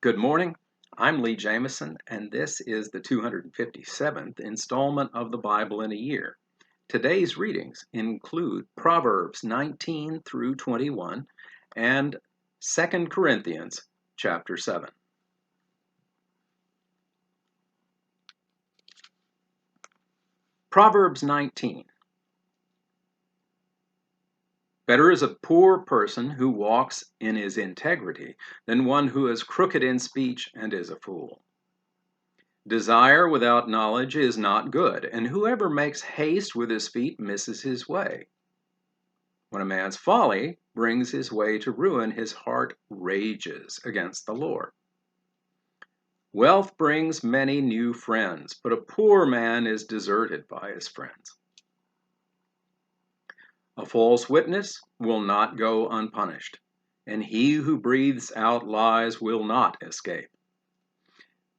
Good morning. I'm Lee Jamison, and this is the 257th installment of the Bible in a Year. Today's readings include Proverbs 19 through 21 and 2 Corinthians chapter 7. Proverbs 19. Better is a poor person who walks in his integrity than one who is crooked in speech and is a fool. Desire without knowledge is not good, and whoever makes haste with his feet misses his way. When a man's folly brings his way to ruin, his heart rages against the Lord. Wealth brings many new friends, but a poor man is deserted by his friends. A false witness will not go unpunished, and he who breathes out lies will not escape.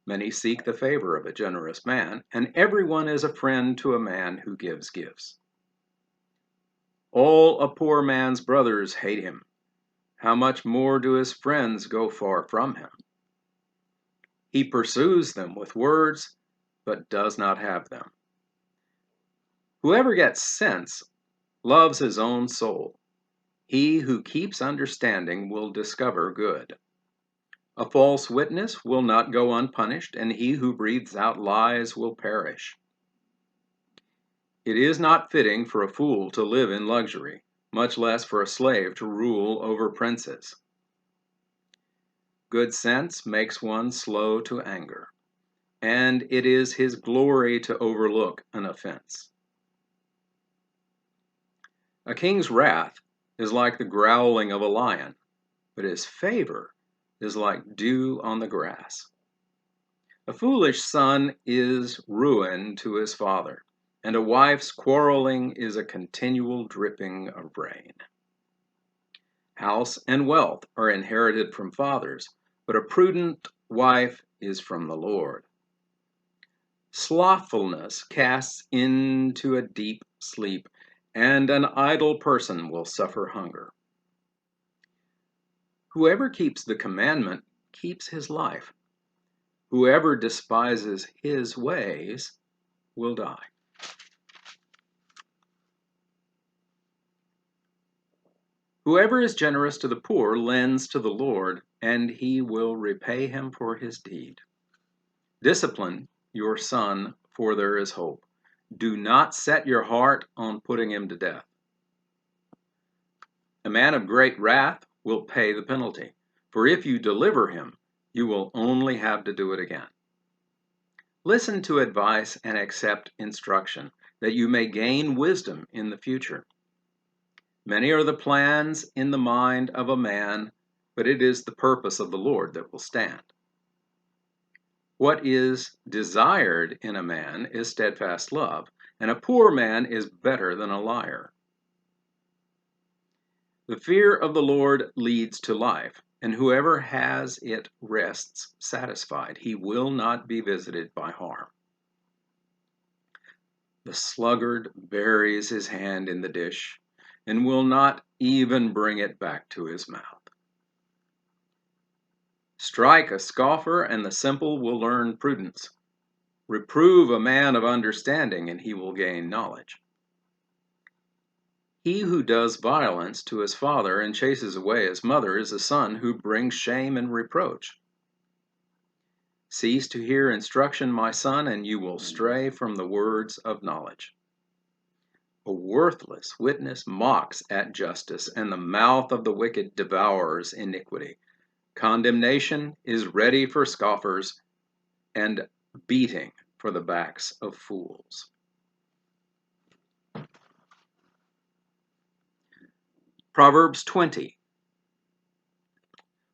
Many seek the favor of a generous man, and everyone is a friend to a man who gives gifts. All a poor man's brothers hate him. How much more do his friends go far from him? He pursues them with words, but does not have them. Whoever gets sense loves his own soul. He who keeps understanding will discover good. A false witness will not go unpunished, and he who breathes out lies will perish. It is not fitting for a fool to live in luxury, much less for a slave to rule over princes. Good sense makes one slow to anger, and it is his glory to overlook an offense. A king's wrath is like the growling of a lion, but his favor is like dew on the grass. A foolish son is ruin to his father, and a wife's quarreling is a continual dripping of rain. House and wealth are inherited from fathers, but a prudent wife is from the Lord. Slothfulness casts into a deep sleep, and an idle person will suffer hunger. Whoever keeps the commandment keeps his life. Whoever despises his ways will die. Whoever is generous to the poor lends to the Lord, and he will repay him for his deed. Discipline your son, for there is hope. Do not set your heart on putting him to death. A man of great wrath will pay the penalty, for if you deliver him, you will only have to do it again. Listen to advice and accept instruction, that you may gain wisdom in the future. Many are the plans in the mind of a man, but it is the purpose of the Lord that will stand. What is desired in a man is steadfast love, and a poor man is better than a liar. The fear of the Lord leads to life, and whoever has it rests satisfied. He will not be visited by harm. The sluggard buries his hand in the dish, and will not even bring it back to his mouth. Strike a scoffer, and the simple will learn prudence. Reprove a man of understanding, and he will gain knowledge. He who does violence to his father and chases away his mother is a son who brings shame and reproach. Cease to hear instruction, my son, and you will stray from the words of knowledge. A worthless witness mocks at justice, and the mouth of the wicked devours iniquity. Condemnation is ready for scoffers, and beating for the backs of fools. Proverbs 20.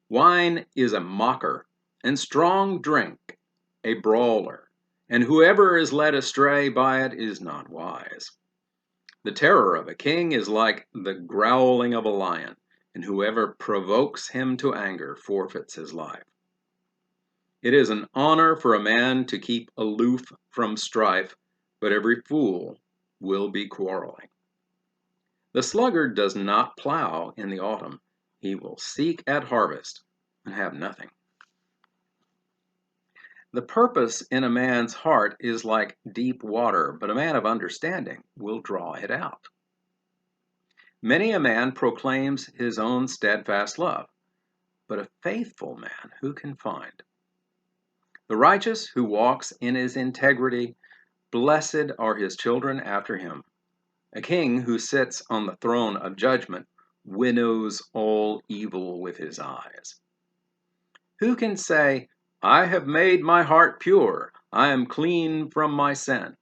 Wine is a mocker, and strong drink a brawler, and whoever is led astray by it is not wise. The terror of a king is like the growling of a lion, and whoever provokes him to anger forfeits his life. It is an honor for a man to keep aloof from strife, but every fool will be quarreling. The sluggard does not plow in the autumn. He will seek at harvest and have nothing. The purpose in a man's heart is like deep water, but a man of understanding will draw it out. Many a man proclaims his own steadfast love, but a faithful man who can find? The righteous who walks in his integrity, blessed are his children after him. A king who sits on the throne of judgment winnows all evil with his eyes. Who can say, I have made my heart pure, I am clean from my sin?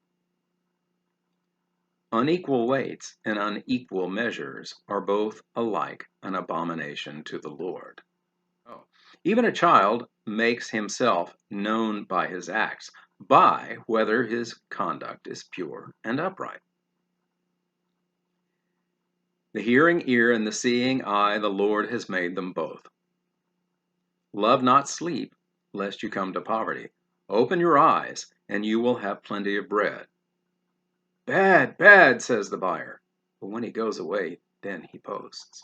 Unequal weights and unequal measures are both alike an abomination to the Lord. Even a child makes himself known by his acts, by whether his conduct is pure and upright. The hearing ear and the seeing eye, the Lord has made them both. Love not sleep, lest you come to poverty. Open your eyes, and you will have plenty of bread. Bad, bad, says the buyer. But when he goes away, then he posts.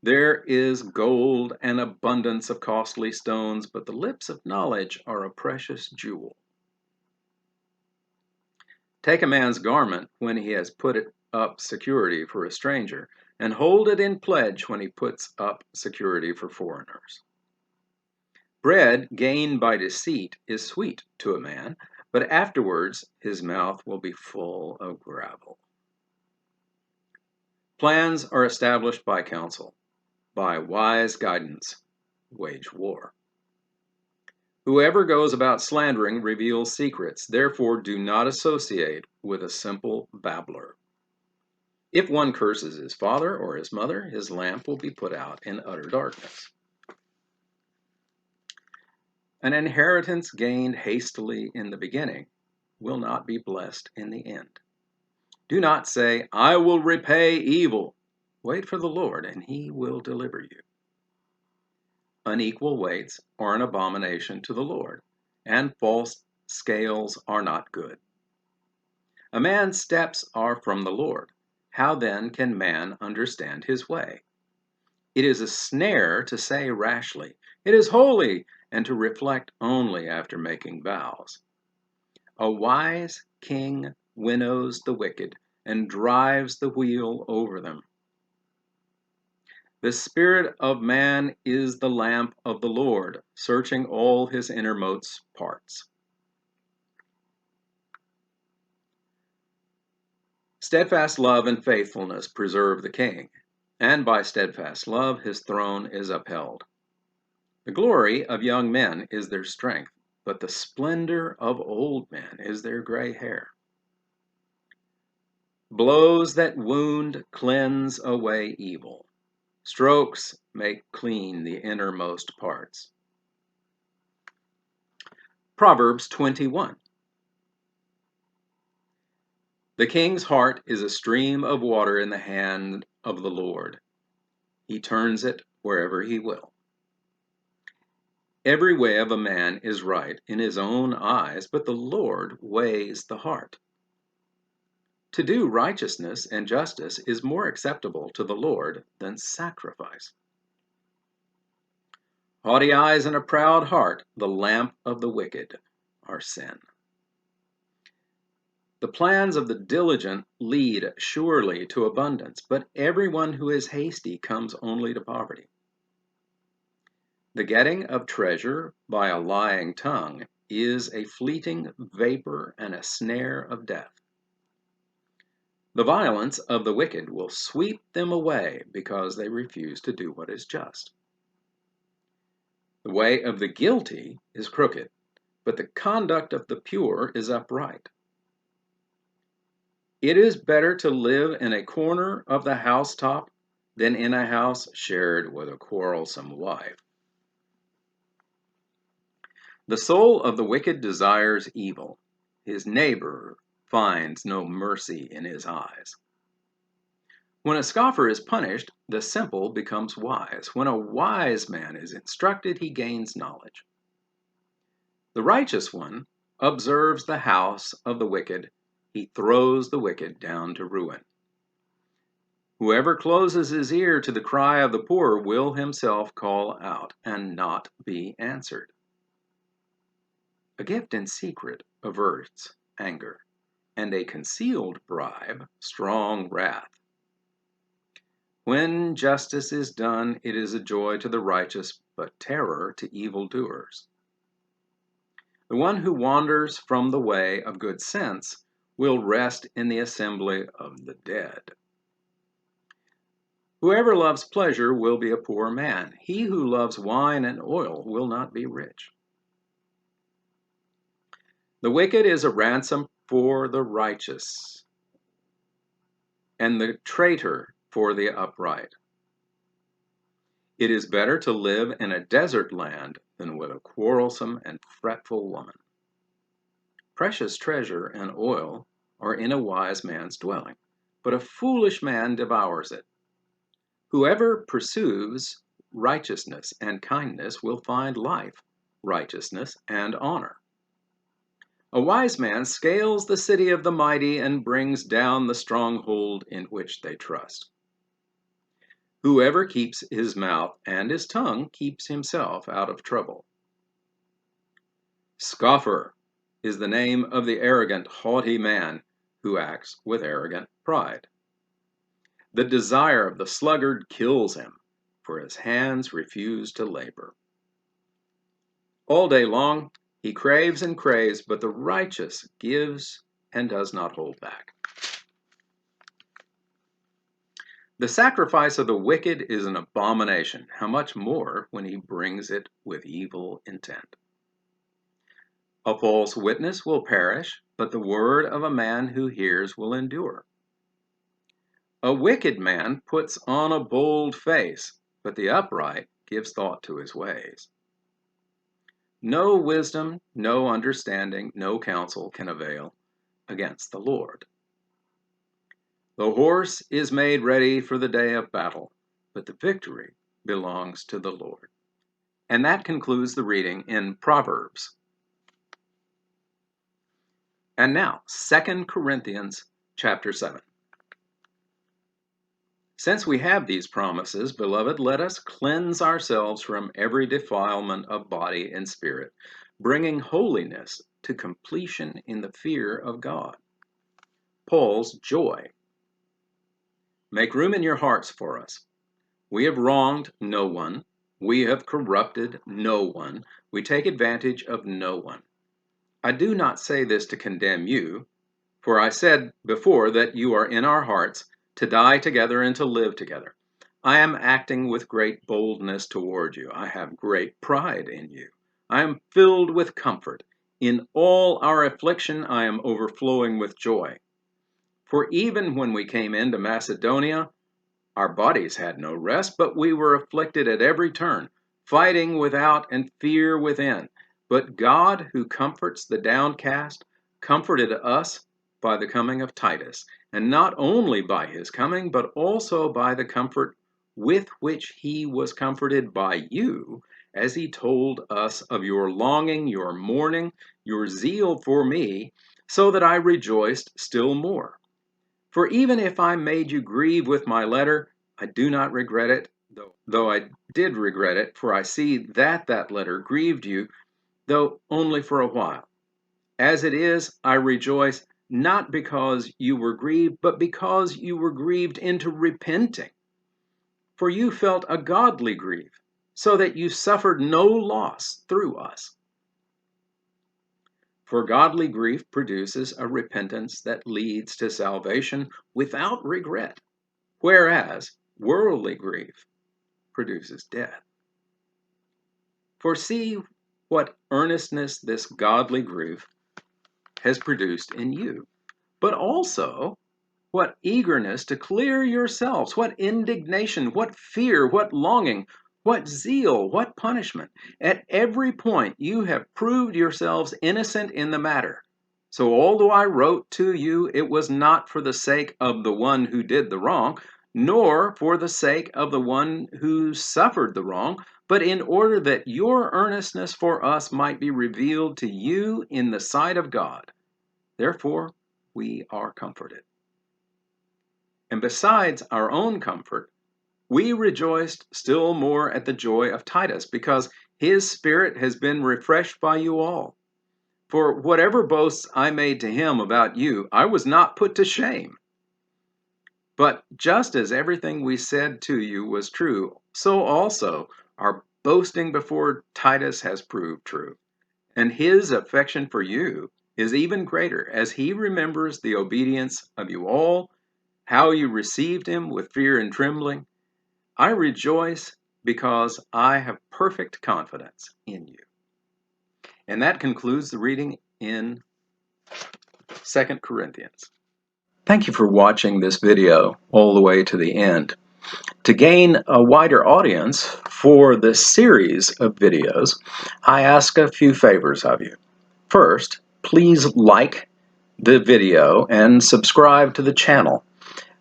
There is gold and abundance of costly stones, but the lips of knowledge are a precious jewel. Take a man's garment when he has put it up security for a stranger, and hold it in pledge when he puts up security for foreigners. Bread gained by deceit is sweet to a man, but afterwards his mouth will be full of gravel. Plans are established by counsel. By wise guidance, wage war. Whoever goes about slandering reveals secrets, therefore do not associate with a simple babbler. If one curses his father or his mother, his lamp will be put out in utter darkness. An inheritance gained hastily in the beginning will not be blessed in the end. Do not say, I will repay evil. Wait for the Lord, and he will deliver you. Unequal weights are an abomination to the Lord, and false scales are not good. A man's steps are from the Lord. How then can man understand his way? It is a snare to say rashly, it is holy, and to reflect only after making vows. A wise king winnows the wicked and drives the wheel over them. The spirit of man is the lamp of the Lord, searching all his innermost parts. Steadfast love and faithfulness preserve the king, and by steadfast love his throne is upheld. The glory of young men is their strength, but the splendor of old men is their gray hair. Blows that wound cleanse away evil. Strokes make clean the innermost parts. Proverbs 21. The king's heart is a stream of water in the hand of the Lord. He turns it wherever he will. Every way of a man is right in his own eyes, but the Lord weighs the heart. To do righteousness and justice is more acceptable to the Lord than sacrifice. Haughty eyes and a proud heart, the lamp of the wicked, are sin. The plans of the diligent lead surely to abundance, but everyone who is hasty comes only to poverty. The getting of treasure by a lying tongue is a fleeting vapor and a snare of death. The violence of the wicked will sweep them away because they refuse to do what is just. The way of the guilty is crooked, but the conduct of the pure is upright. It is better to live in a corner of the housetop than in a house shared with a quarrelsome wife. The soul of the wicked desires evil. His neighbor finds no mercy in his eyes. When a scoffer is punished, the simple becomes wise. When a wise man is instructed, he gains knowledge. The righteous one observes the house of the wicked. He throws the wicked down to ruin. Whoever closes his ear to the cry of the poor will himself call out and not be answered. A gift in secret averts anger, and a concealed bribe strong wrath. When justice is done, it is a joy to the righteous, but terror to evildoers. The one who wanders from the way of good sense will rest in the assembly of the dead. Whoever loves pleasure will be a poor man. He who loves wine and oil will not be rich. The wicked is a ransom for the righteous, and the traitor for the upright. It is better to live in a desert land than with a quarrelsome and fretful woman. Precious treasure and oil are in a wise man's dwelling, but a foolish man devours it. Whoever pursues righteousness and kindness will find life, righteousness, and honor. A wise man scales the city of the mighty and brings down the stronghold in which they trust. Whoever keeps his mouth and his tongue keeps himself out of trouble. Scoffer is the name of the arrogant, haughty man who acts with arrogant pride. The desire of the sluggard kills him, for his hands refuse to labor. All day long he craves and craves, but the righteous gives and does not hold back. The sacrifice of the wicked is an abomination. How much more when he brings it with evil intent? A false witness will perish, but the word of a man who hears will endure. A wicked man puts on a bold face, but the upright gives thought to his ways. No wisdom, no understanding, no counsel can avail against the Lord. The horse is made ready for the day of battle, but the victory belongs to the Lord. And that concludes the reading in Proverbs. And now, 2 Corinthians chapter 7. Since we have these promises, beloved, let us cleanse ourselves from every defilement of body and spirit, bringing holiness to completion in the fear of God. Paul's joy. Make room in your hearts for us. We have wronged no one. We have corrupted no one. We take advantage of no one. I do not say this to condemn you, for I said before that you are in our hearts, to die together and to live together. I am acting with great boldness toward you. I have great pride in you. I am filled with comfort. In all our affliction, I am overflowing with joy. For even when we came into Macedonia, our bodies had no rest, but we were afflicted at every turn, fighting without and fear within. But God, who comforts the downcast, comforted us by the coming of Titus, and not only by his coming, but also by the comfort with which he was comforted by you, as he told us of your longing, your mourning, your zeal for me, so that I rejoiced still more. For even if I made you grieve with my letter, I do not regret it, though I did regret it, for I see that that letter grieved you, though only for a while. As it is, I rejoice, not because you were grieved, but because you were grieved into repenting. For you felt a godly grief, so that you suffered no loss through us. For godly grief produces a repentance that leads to salvation without regret, whereas worldly grief produces death. For see what earnestness this godly grief has produced in you, but also what eagerness to clear yourselves, what indignation, what fear, what longing, what zeal, what punishment. At every point you have proved yourselves innocent in the matter. So although I wrote to you, it was not for the sake of the one who did the wrong, nor for the sake of the one who suffered the wrong, but in order that your earnestness for us might be revealed to you in the sight of God. Therefore, we are comforted. And besides our own comfort, we rejoiced still more at the joy of Titus, because his spirit has been refreshed by you all. For whatever boasts I made to him about you, I was not put to shame. But just as everything we said to you was true, so also our boasting before Titus has proved true. And his affection for you is even greater, as he remembers the obedience of you all, how you received him with fear and trembling. I rejoice because I have perfect confidence in you. And that concludes the reading in 2 Corinthians. Thank you for watching this video all the way to the end. To gain a wider audience for this series of videos, I ask a few favors of you. First, please like the video and subscribe to the channel.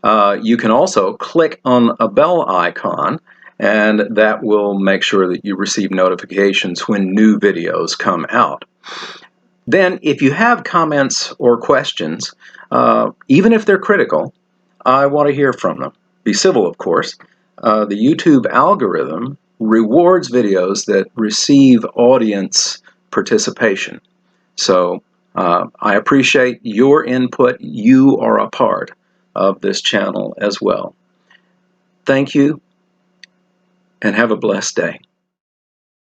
You can also click on a bell icon, and that will make sure that you receive notifications when new videos come out. Then, if you have comments or questions, even if they're critical, I want to hear from them. Be civil, of course. The YouTube algorithm rewards videos that receive audience participation. So I appreciate your input. You are a part of this channel as well. Thank you, and have a blessed day.